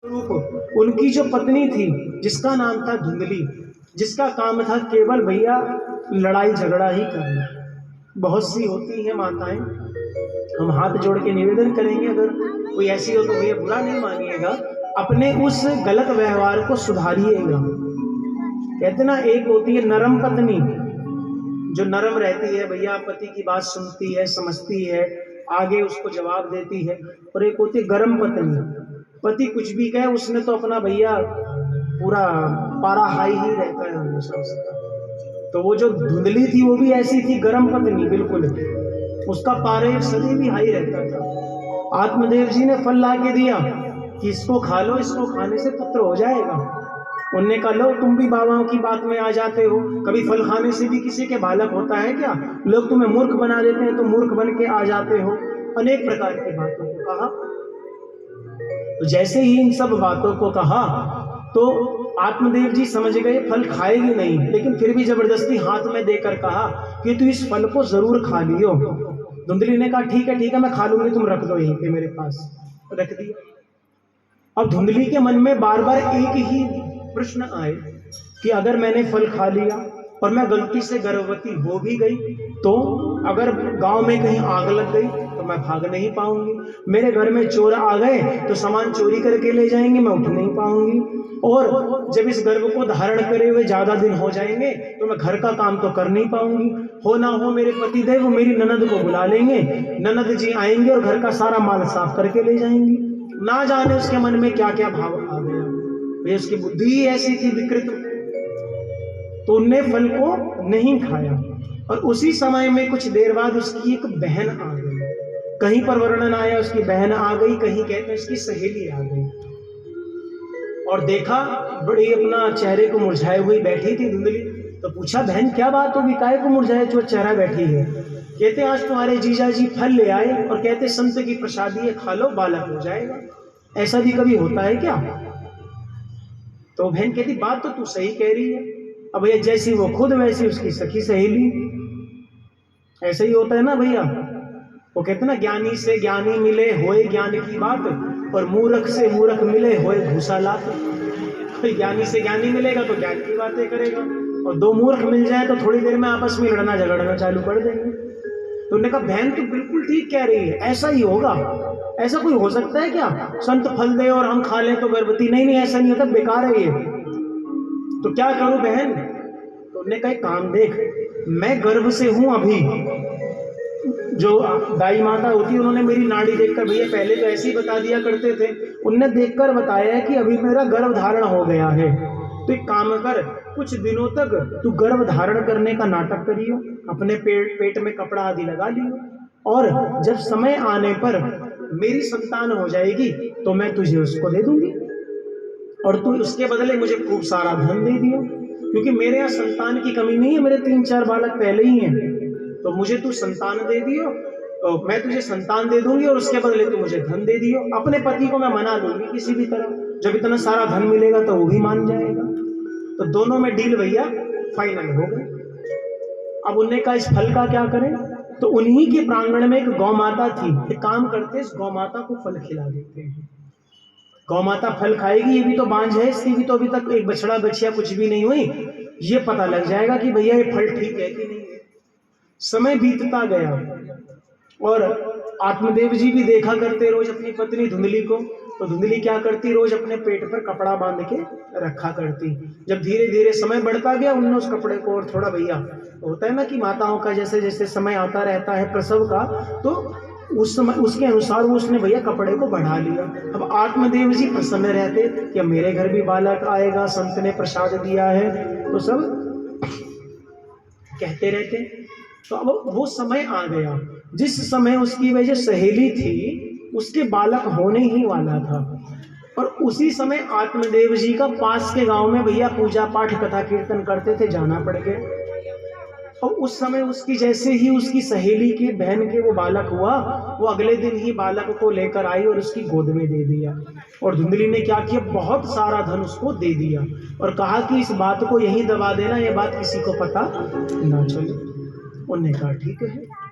रूप उनकी जो पत्नी थी जिसका नाम था धुंधली, जिसका काम था केवल भैया लड़ाई झगड़ा ही करना। बहुत सी होती हैं माताएं, हम हाथ जोड़ के निवेदन करेंगे अगर कोई ऐसी हो तो भैया बुरा नहीं मानिएगा, अपने उस गलत व्यवहार को सुधारिएगा। कहते ना, एक होती है नरम पत्नी जो नरम रहती है भैया, पति की बात सुनती है, समझती है, आगे उसको जवाब देती है, और एक होती है गरम पत्नी, पति कुछ भी कहे उसने तो अपना भैया पूरा पारा हाई ही रहता है हमेशा उसका। तो वो जो धुंधली थी वो भी ऐसी थी, गरम पत्नी बिल्कुल, उसका पारे सदी भी हाई रहता था। आत्मदेव जी ने फल ला के दिया कि इसको खा लो, इसको खाने से पुत्र हो जाएगा। उनने कहा लो, तुम भी बाबाओं की बात में आ जाते हो, कभी फल खाने से भी किसी के बालक होता है क्या? लोग तुम्हें मूर्ख बना देते हैं तो मूर्ख बन के आ जाते हो। अनेक प्रकार की बातों को कहा। तो जैसे ही इन सब बातों को कहा तो आत्मदेव जी समझ गए फल खाएगी नहीं, लेकिन फिर भी जबरदस्ती हाथ में देकर कहा कि तू इस फल को जरूर खा लियो। धुंधली ने कहा ठीक है मैं खा लूंगी, तुम रख दो यहीं पे मेरे पास। रख दिया। अब धुंधली के मन में बार बार एक ही प्रश्न आए कि अगर मैंने फल खा लिया और मैं गलती से गर्भवती हो भी गई तो अगर गांव में कहीं आग लग गई तो मैं भाग नहीं पाऊंगी, मेरे घर में चोर आ गए तो सामान चोरी करके ले जाएंगे, मैं उठ नहीं पाऊंगी, और जब इस गर्भ को धारण करे हुए ज्यादा दिन हो जाएंगे तो मैं घर का काम तो कर नहीं पाऊंगी। हो ना हो मेरे पतिदेव मेरी ननद को बुला लेंगे, ननद जी आएंगे और घर का सारा माल साफ करके ले जाएंगे। ना जाने उसके मन में क्या क्या भाव आ गया, वे उसकी बुद्धि ही ऐसी थी विकृत। तो उनने फल को नहीं खाया, और उसी समय में कुछ देर बाद उसकी एक बहन आ गई। कहीं पर वर्णन आया उसकी बहन आ गई, कहीं कहते हैं उसकी सहेली आ गई, और देखा बड़ी अपना चेहरे को मुरझाए हुई बैठी थी धुंधली। तो पूछा बहन क्या बात होगी, काहे को मुरझाए जो चेहरा बैठी है? कहते आज तुम्हारे जीजा जी फल ले आए और कहते संत की प्रसादी है, खा लो बालक हो जाएगा। ऐसा भी कभी होता है क्या? तो बहन कहती बात तो तू सही कह रही है। अब भैया जैसी वो खुद वैसी उसकी सखी सहेली, ऐसा ही होता है ना भैया। वो कहते ना, ज्ञानी से ज्ञानी मिले होए ज्ञान की बात, और मूर्ख से मूर्ख मिले होए घूसा लात। ज्ञानी से ज्ञानी मिलेगा तो ज्ञान की बातें करेगा, और दो मूर्ख मिल जाए तो थोड़ी देर में आपस में लड़ना झगड़ना चालू कर देंगे। तो उन्होंने कहा बहन तू बिल्कुल ठीक कह रही है, ऐसा ही होगा। ऐसा कोई हो सकता है क्या, संत फल दे और हम खा लें तो गर्भवती? नहीं ऐसा नहीं होता, बेकार है ये। तो क्या करूं बहन? तो उन्होंने कहा काम देख, मैं गर्भ से हूं अभी, जो दाई माता होती है उन्होंने मेरी नाड़ी देखकर, भैया पहले तो ऐसे ही बता दिया करते थे, उनने देखकर बताया है कि अभी मेरा गर्भ धारण हो गया है। तो एक काम कर, कुछ दिनों तक तू गर्भ धारण करने का नाटक करियो, अपने पेट में कपड़ा आदि लगा लियो, और जब समय आने पर मेरी संतान हो जाएगी तो मैं तुझे उसको दे दूंगी, और तू उसके बदले मुझे खूब सारा धन दे दियो, क्योंकि मेरे यहाँ संतान की कमी नहीं है, मेरे 3-4 बालक पहले ही हैं। तो मुझे तू संतान दे दियो, तो मैं तुझे संतान दे दूंगी और उसके बदले तू मुझे धन दे दियो। अपने पति को मैं मना दूंगी किसी भी तरह, जब इतना सारा धन मिलेगा तो वो भी मान जाएगा। तो दोनों में डील भैया फाइनल हो गई। अब उन्होंने कहा इस फल का क्या करें? तो उन्हीं के प्रांगण में एक गौ माता थी, एक काम करते इस गौ माता को फल खिला देते हैं। गौ माता फल खाएगी, ये भी तो बांझ है, इसकी भी तो अभी तक एक बछड़ा बछिया कुछ भी नहीं हुई, ये पता लग जाएगा कि भैया ये फल ठीक है कि नहीं है। समय बीतता गया, और आत्मदेव जी भी देखा करते रोज अपनी पत्नी धुंधली को। तो धुंधली क्या करती, रोज अपने पेट पर कपड़ा बांध के रखा करती। जब धीरे धीरे समय बढ़ता गया, उन्होंने उस कपड़े को और थोड़ा, भैया होता है ना कि माताओं का जैसे जैसे समय आता रहता है प्रसव का, तो उस समय उसके अनुसार वो उसने भैया कपड़े को बढ़ा लिया। अब आत्मदेव जी प्रसन्न रहते कि मेरे घर भी बालक आएगा, संत ने प्रसाद दिया है, तो सब कहते रहते। तो अब वो समय आ गया जिस समय उसकी वजह सहेली थी उसके बालक होने ही वाला था, और उसी समय आत्मदेव जी का पास के गांव में भैया पूजा पाठ कथा कीर्तन करते थे, जाना पड़ गया। और उस समय उसकी जैसे ही उसकी सहेली के बहन के वो बालक हुआ, वो अगले दिन ही बालक को लेकर आई और उसकी गोद में दे दिया। और धुंधली ने क्या किया, बहुत सारा धन उसको दे दिया, और कहा कि इस बात को यहीं दबा देना, ये बात किसी को पता ना चले। उन्होंने कहा ठीक है।